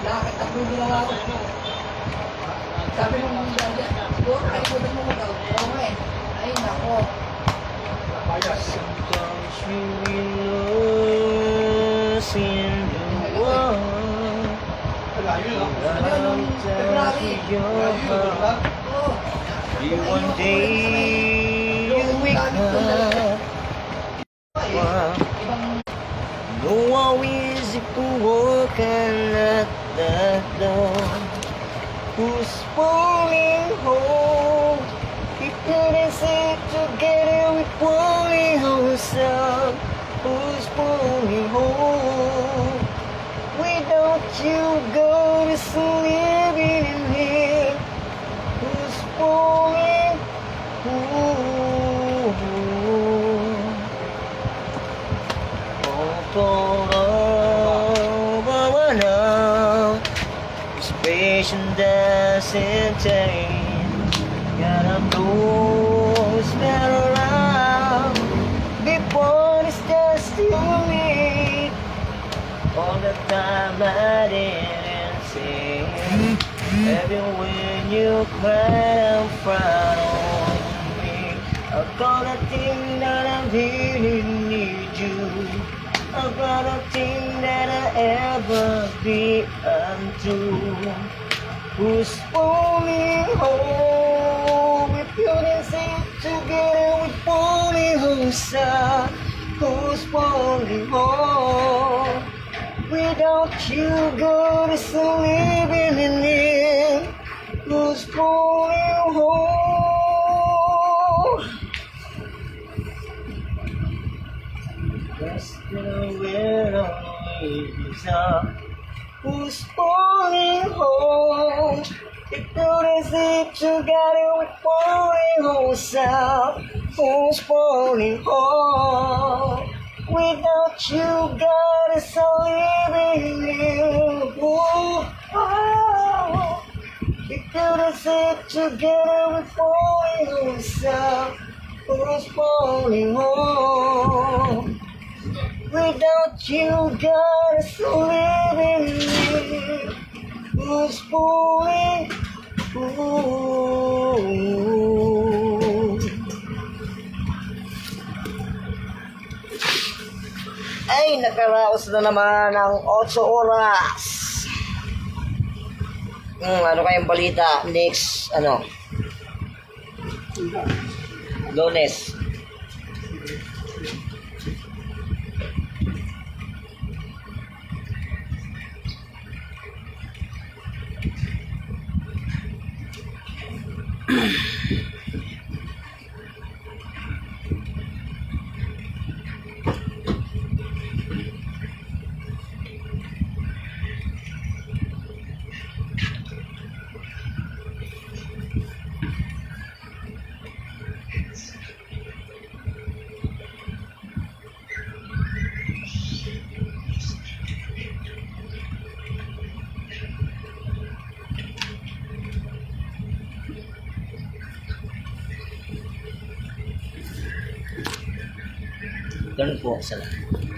Bakit ako yung ginawa ko? Sabi mo mga dyan, siguro kalimutan mo mag-out. Oo nga eh. Ay, nako. Sometimes we lose in the world. I'll tell your heart. One day you wake up. No one is to walk at the door. Who's falling home? If you didn't sit together with falling ourselves. Who's falling home? Without you go to sleep in here. Who's falling home? Patient doesn't change. Gotta those that around before it's just too late. All the time I didn't see. Every when you cried and frowned on me, I got a thing that I really need you. I got a thing that I ever be untrue. Who's falling home? If you didn't sit together with falling home, sir. Who's falling home? Without you go to sleep in it. Who's falling home? Just the way always are. Who's falling home? If you didn't sit together with falling home, sir. Who's falling home? Without you, God is leaving you. Oh, oh. If you didn't sit together with falling home, sir. Who's falling home? Without you, God is leaving me. Who's falling home? Ay, nakaraos na naman ang 8 oras. Ano kayong balita? Next, Lunes. Ganun po, salamat.